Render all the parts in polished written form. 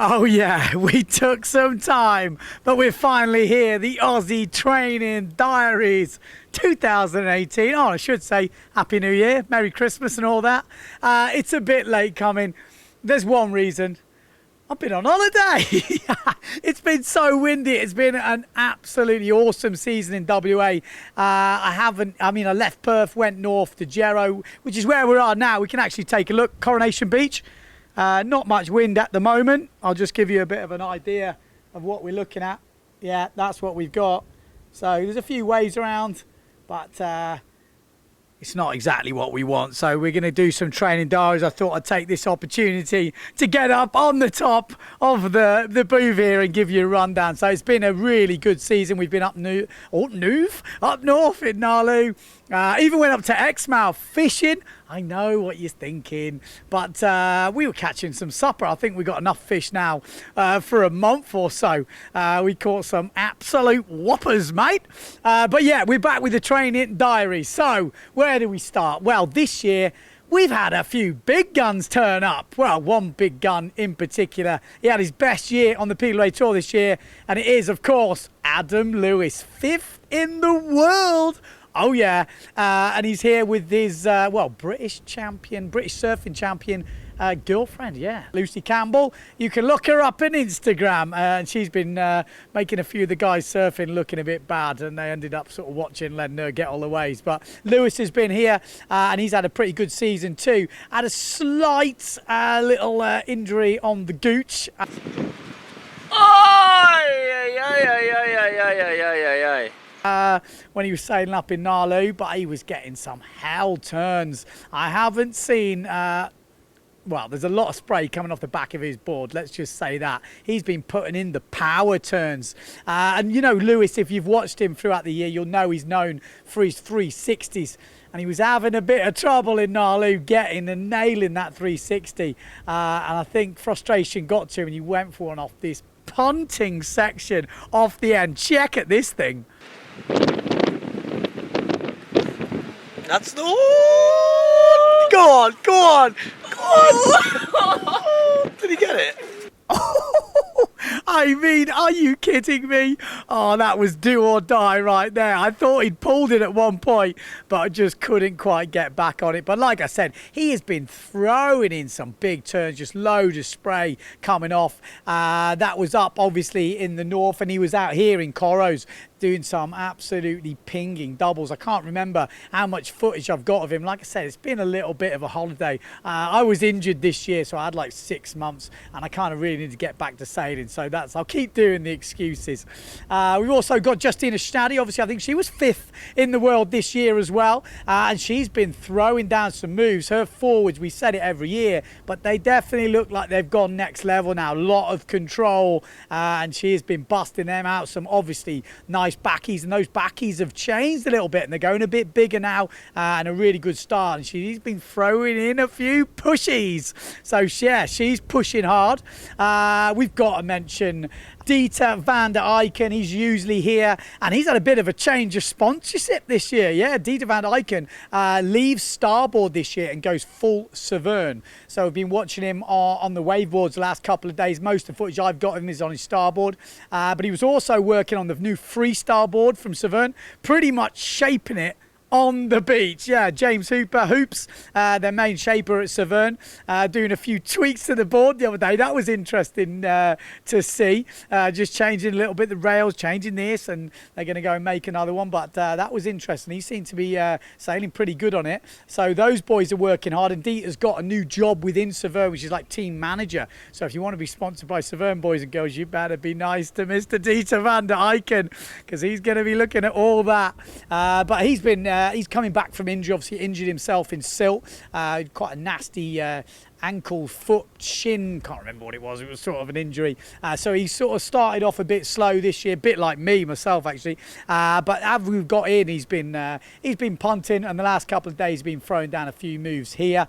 Oh yeah, we took some time, but we're finally here. The Aussie Training Diaries 2018. Oh, I should say Happy New Year, Merry Christmas and all that. It's a bit late coming. There's one reason. I've been on holiday. It's been so windy. It's been an absolutely awesome season in WA. I left Perth, went north to Gero, which is where we are now. We can actually take a look. Coronation Beach. Not much wind at the moment. I'll just give you a bit of an idea of what we're looking at. Yeah, that's what we've got. So there's a few waves around, but it's not exactly what we want. So we're going to do some training diaries. I thought I'd take this opportunity to get up on the top of the booth here and give you a rundown. So it's been a really good season. We've been up north in Nalu. Even went up to Exmouth fishing. I know what you're thinking, but we were catching some supper. I think we got enough fish now for a month or so. We caught some absolute whoppers, mate. But yeah, we're back with the Training Diary. So where do we start? Well, this year we've had a few big guns turn up. Well, one big gun in particular. He had his best year on the PLA Tour this year, and it is, of course, Adam Lewis, 5th in the world. Oh yeah, and he's here with his British surfing champion girlfriend, yeah, Lucy Campbell. You can look her up on Instagram, and she's been making a few of the guys surfing looking a bit bad, and they ended up sort of watching, letting her get all the waves. But Lewis has been here, and he's had a pretty good season too. Had a slight little injury on the gooch. When he was sailing up in Nalu, but he was getting some hell turns. I haven't seen, there's a lot of spray coming off the back of his board, let's just say that. He's been putting in the power turns. And you know, Lewis, if you've watched him throughout the year, you'll know he's known for his 360s. And he was having a bit of trouble in Nalu getting and nailing that 360. And I think frustration got to him and he went for one off this punting section off the end. Check at this thing. That's the one! Go on! Did he get it? I mean, are you kidding me? Oh, that was do or die right there. I thought he'd pulled it at one point, but I just couldn't quite get back on it. But like I said, he has been throwing in some big turns, just loads of spray coming off. That was up, obviously, in the north, and he was out here in Corros doing some absolutely pinging doubles. I can't remember how much footage I've got of him. Like I said, it's been a little bit of a holiday. I was injured this year, so I had like 6 months, and I kind of really need to get back to sailing. So I'll keep doing the excuses. We've also got Justina Schnaddy. Obviously, I think she was 5th in the world this year as well, and she's been throwing down some moves. Her forwards, we said it every year, but they definitely look like they've gone next level now. A lot of control, and she has been busting them out. Some obviously nice backies, and those backies have changed a little bit, and they're going a bit bigger now, and a really good start. And she's been throwing in a few pushies. So yeah, she's pushing hard. We've got to mention Dieter van der Eycken. He's usually here, and he's had a bit of a change of sponsorship this year. Yeah, Dieter van der Eycken leaves Starboard this year and goes full Severn. So I've been watching him on the waveboards the last couple of days. Most of the footage I've got of him is on his Starboard, but he was also working on the new freestyle board from Severn, pretty much shaping it on the beach. Yeah, James Hoops, their main shaper at Severn, doing a few tweaks to the board the other day. That was interesting to see. Just changing a little bit the rails, changing this, and they're going to go and make another one. But that was interesting. He seemed to be sailing pretty good on it. So those boys are working hard. And Dieter's got a new job within Severn, which is like team manager. So if you want to be sponsored by Severn boys and girls, you better be nice to Mr. Dieter van der Eycken, because he's going to be looking at all that. But he's been he's coming back from injury. Obviously injured himself in Silt. Quite a nasty ankle, foot, shin, can't remember what it was sort of an injury. So he sort of started off a bit slow this year, a bit like me myself actually. But as we've got in, he's been punting, and the last couple of days been throwing down a few moves here.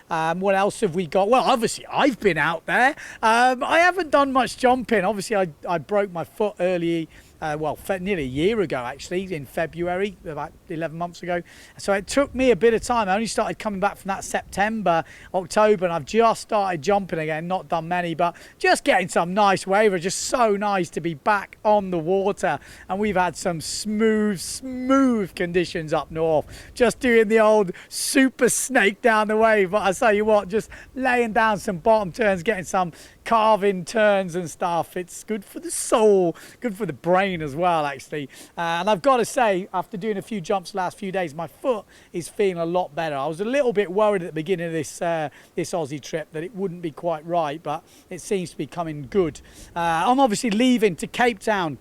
What else have we got? Well, obviously I've been out there. I haven't done much jumping. Obviously I broke my foot early nearly a year ago actually, in February, about 11 months ago. So it took me a bit of time. I only started coming back from that September, October, and I've just started jumping again. Not done many, but just getting some nice waiver. Just so nice to be back on the water. And we've had some smooth conditions up north. Just doing the old super snake down the wave. But I tell you what, just laying down some bottom turns, getting some carving turns and stuff. It's good for the soul, good for the brain as well, actually. And I've got to say, after doing a few jumps the last few days, my foot is feeling a lot better. I was a little bit worried at the beginning of this Aussie trip that it wouldn't be quite right, but it seems to be coming good. I'm obviously leaving to Cape Town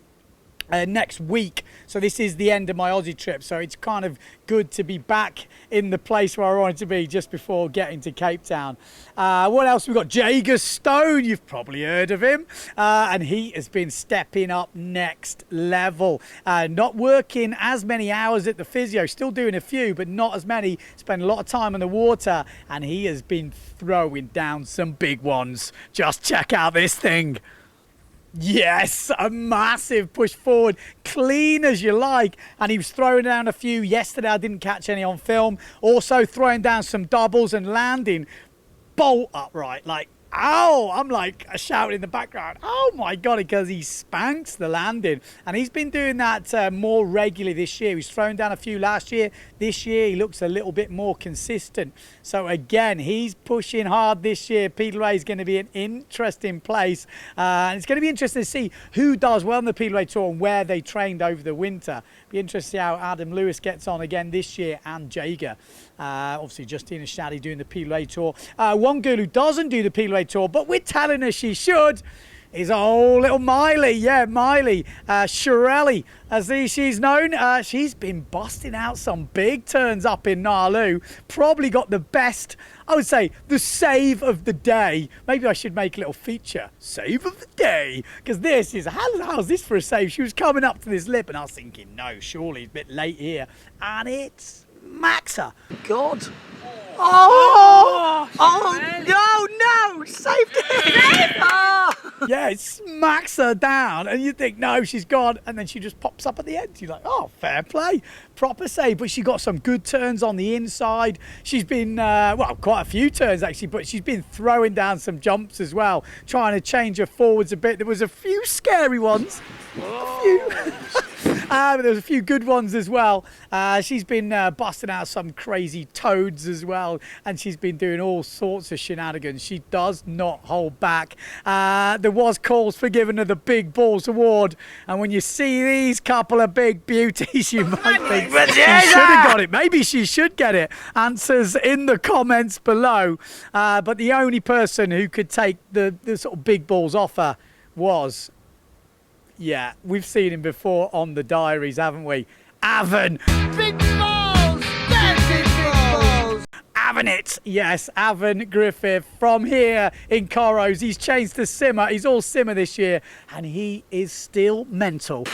next week, so this is the end of my Aussie trip, so it's kind of good to be back in the place where I wanted to be just before getting to Cape Town. What else? We've got Jaeger Stone, you've probably heard of him, and he has been stepping up next level. Not working as many hours at the physio, still doing a few, but not as many. Spent a lot of time in the water, and he has been throwing down some big ones. Just check out this thing. Yes, a massive push forward, clean as you like. And he was throwing down a few yesterday. I didn't catch any on film. Also throwing down some doubles and landing bolt upright. Like, ow, I'm like shouting in the background, oh my God, because he spanks the landing. And he's been doing that more regularly this year. He's thrown down a few last year. This year, he looks a little bit more consistent. So again, he's pushing hard this year. Peterway is going to be an interesting place. And it's going to be interesting to see who does well on the Peterway Tour and where they trained over the winter. Be interesting to see how Adam Lewis gets on again this year, and Jaeger. Obviously, Justina Shaddy doing the Peterway Tour. One girl who doesn't do the Peterway Tour, but we're telling her she should, is old little Maeli. Yeah, Maeli. Shirelli, as she's known. She's been busting out some big turns up in Nalu. Probably got the best, I would say, the save of the day. Maybe I should make a little feature. Save of the day. Because this is, how's this for a save? She was coming up to this lip and I was thinking, no, surely it's a bit late here. And it's Maxa. God. No, saved it. Yeah, it smacks her down and you think, no, she's gone. And then she just pops up at the end. You're like, oh, fair play. Proper save. But she got some good turns on the inside. She's been, quite a few turns actually, but she's been throwing down some jumps as well, trying to change her forwards a bit. There was a few scary ones. A few. But there's a few good ones as well. She's been busting out some crazy toads as well, and she's been doing all sorts of shenanigans. She does not hold back. There was calls for giving her the Big Balls Award, and when you see these couple of big beauties, you might think she should have got it. Maybe she should get it. Answers in the comments below. But the only person who could take the sort of big balls off her was... yeah, we've seen him before on the Diaries, haven't we? Avan. Big balls! Dancing big balls! Avan it. Yes, Avan Griffith from here in Corros. He's changed to simmer. He's all simmer this year. And he is still mental.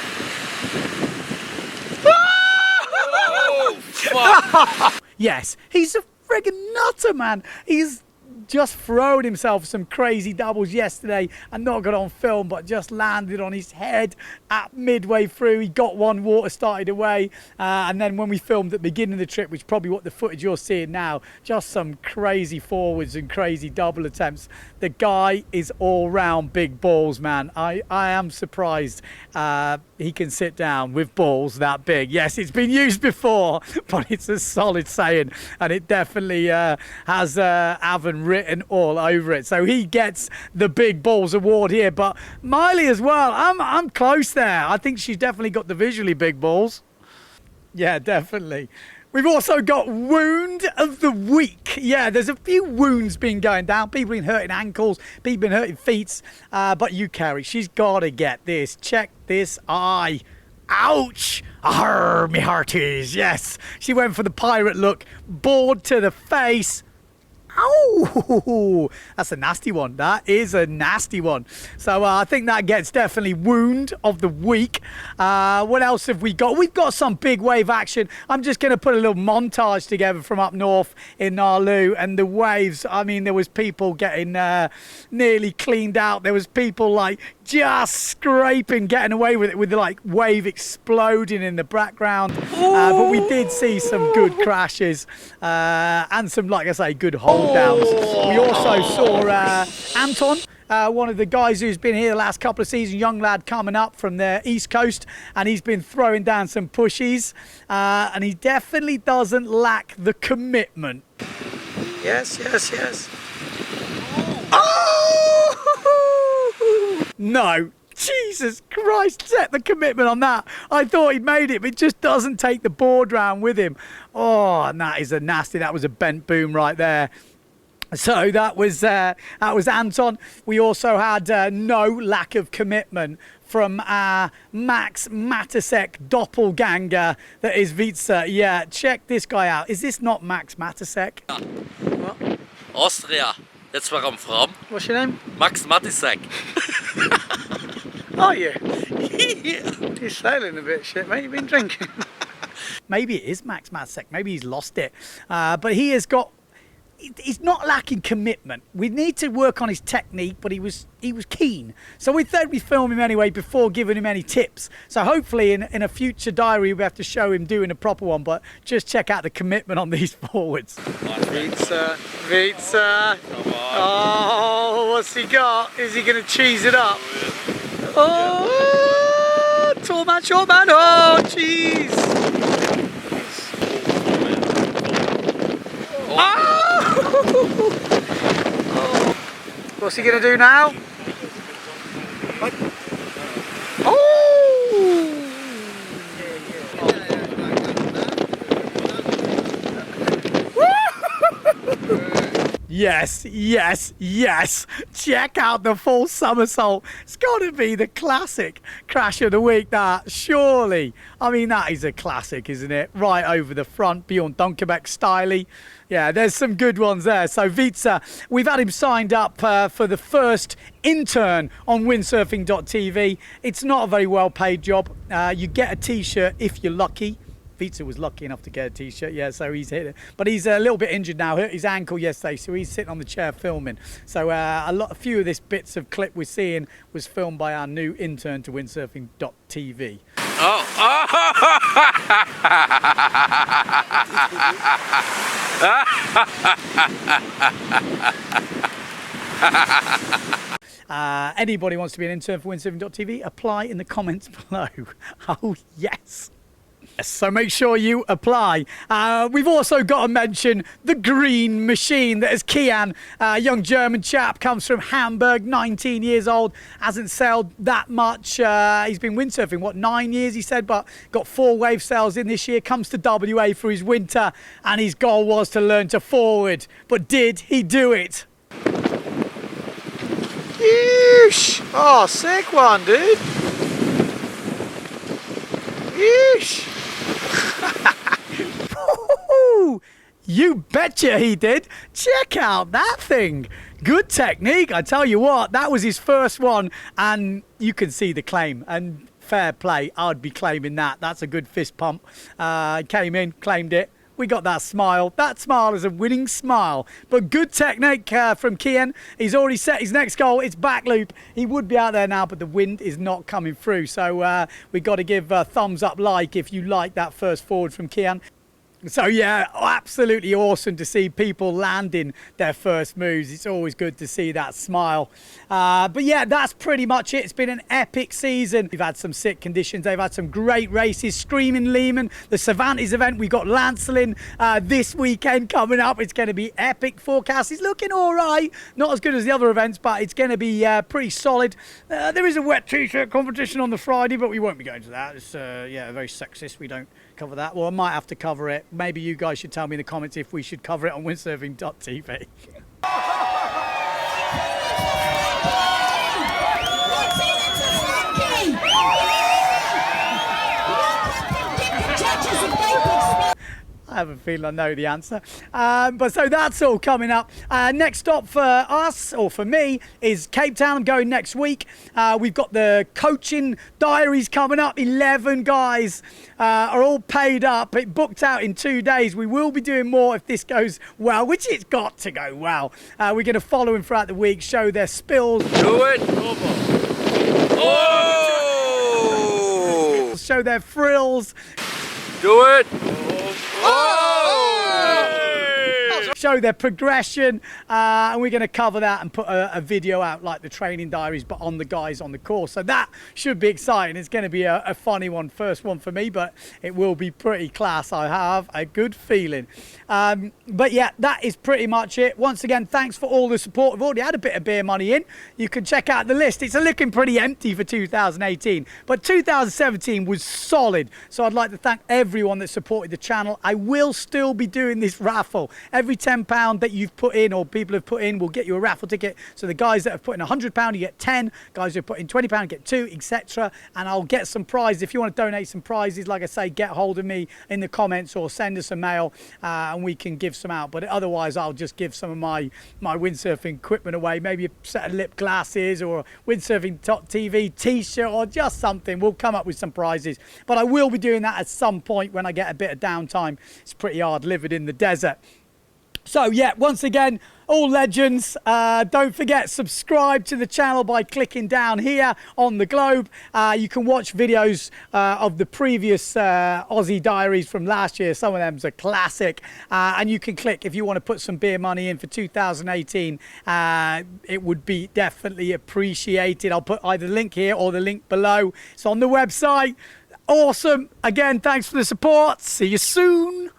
Oh, fuck. Yes, he's a friggin' nutter, man. He's just throwed himself some crazy doubles yesterday and not got on film, but just landed on his head at midway through. He got one, water started away, and then when we filmed at the beginning of the trip, which is probably what the footage you're seeing now, just some crazy forwards and crazy double attempts. The guy is all round big balls, man. I am surprised he can sit down with balls that big. Yes, it's been used before, but it's a solid saying, and it definitely has Avan written all over it. So he gets the Big Balls Award here, but Maeli as well. I'm close there. I think she's definitely got the visually big balls. Yeah, definitely. We've also got Wound of the Week. Yeah, there's a few wounds been going down. People been hurting ankles, people been hurting feet. But you, Carrie, she's got to get this. Check this eye. Ouch! Arr, me hearties. Yes, she went for the pirate look. Board to the face. Oh, that's a nasty one. That is a nasty one. So I think that gets definitely wound of the week. What else have we got? We've got some big wave action. I'm just going to put a little montage together from up north in Nalu, and the waves. I mean, there was people getting nearly cleaned out. There was people like just scraping, getting away with it, with the like wave exploding in the background. But we did see some good crashes and some, like I say, good hold downs. We also saw Anton, one of the guys who's been here the last couple of seasons, young lad coming up from the East Coast, and he's been throwing down some pushies, and he definitely doesn't lack the commitment. Yes. Oh! No. Jesus Christ, set the commitment on that. I thought he'd made it, but it just doesn't take the board round with him. Oh, and that is a nasty, that was a bent boom right there. So that was Anton. We also had no lack of commitment from Max Mattissek doppelganger that is Vitsa. Yeah, check this guy out. Is this not Max Mattissek? Yeah. What? Austria. That's where I'm from. What's your name? Max Mattissek. Are you? Yeah. You're sailing a bit, shit, mate. You've been drinking. Maybe it is Max Mattissek. Maybe he's lost it. But he has got... He's not lacking commitment. We need to work on his technique, but he was keen. So we thought we'd film him anyway before giving him any tips. So hopefully in a future diary we have to show him doing a proper one, but just check out the commitment on these forwards. Vitsa. Oh, what's he got? Is he going to cheese it up? Oh, tall man, short man. Oh, jeez. Oh! What's he going to do now? Oh! Yes. Check out the full somersault. It's got to be the classic crash of the week, that, surely. I mean, that is a classic, isn't it? Right over the front, Bjorn Dunkerbeck styly. Yeah, there's some good ones there. So Vitsa, we've had him signed up for the first intern on Windsurfing.TV. It's not a very well-paid job. You get a T-shirt if you're lucky. Vitsa was lucky enough to get a T-shirt, yeah, so he's hit it. But he's a little bit injured now, hurt his ankle yesterday, so he's sitting on the chair filming. So a few of this bits of clip we're seeing was filmed by our new intern to Windsurfing.TV. Anybody wants to be an intern for Windsurfing.TV, apply in the comments below. Oh, yes. So make sure you apply. We've also got to mention the green machine that is Kian, a young German chap, comes from Hamburg, 19 years old, hasn't sailed that much. He's been windsurfing, what, 9 years, he said, but got 4 wave sails in this year, comes to WA for his winter, and his goal was to learn to forward. But did he do it? Yeesh! Oh, sick one, dude. Yeesh! You betcha he did. Check out that thing. Good technique. I tell you what, that was his first one, and you can see the claim. And fair play, I'd be claiming that. That's a good fist pump. Came in, claimed it. We got that smile. That smile is a winning smile. But good technique from Kian. He's already set his next goal. It's back loop. He would be out there now, but the wind is not coming through. So we've got to give a thumbs up like if you like that first forward from Kian. So yeah, absolutely awesome to see people landing their first moves. It's always good to see that smile. But yeah, that's pretty much it. It's been an epic season. We've had some sick conditions. They've had some great races. Screaming Lehman, the Cervantes event. We've got Lancelin this weekend coming up. It's going to be epic. Forecast is looking all right. Not as good as the other events, but it's going to be pretty solid. There is a wet t-shirt competition on the Friday, but we won't be going to that. It's yeah, very sexist. We don't cover that. Well, I might have to cover it. Maybe you guys should tell me in the comments if we should cover it on Windsurfing.TV. I have a feeling I know the answer. But so that's all coming up. Next stop for us, or for me, is Cape Town. I'm going next week. We've got the coaching diaries coming up. 11 guys are all paid up. It booked out in 2 days. We will be doing more if this goes well, which it's got to go well. We're going to follow them throughout the week, show their spills. Do it. Oh! Show their frills. Do it. Show their progression, and we're going to cover that and put a video out like the training diaries, but on the guys on the course. So that should be exciting. It's going to be a funny one, first one for me, but it will be pretty class. I have a good feeling. But yeah, that is pretty much it. Once again, thanks for all the support. We've already had a bit of beer money in. You can check out the list. It's looking pretty empty for 2018, but 2017 was solid. So I'd like to thank everyone that supported the channel. I will still be doing this raffle. Every £10 that you've put in, or people have put in, will get you a raffle ticket. So the guys that have put in £100, you get 10. Guys who have put in £20 get 2, etc. And I'll get some prizes. If you want to donate some prizes, like I say, get hold of me in the comments or send us a mail, and we can give some out. But otherwise, I'll just give some of my windsurfing equipment away. Maybe a set of lip glasses or a Windsurfing.TV t-shirt or just something. We'll come up with some prizes. But I will be doing that at some point when I get a bit of downtime. It's pretty hard living in the desert. So yeah, once again, all legends. Don't forget, subscribe to the channel by clicking down here on the globe. You can watch videos of the previous Aussie diaries from last year. Some of them's a classic. And you can click if you want to put some beer money in for 2018. It would be definitely appreciated. I'll put either the link here or the link below. It's on the website. Awesome. Again, thanks for the support. See you soon.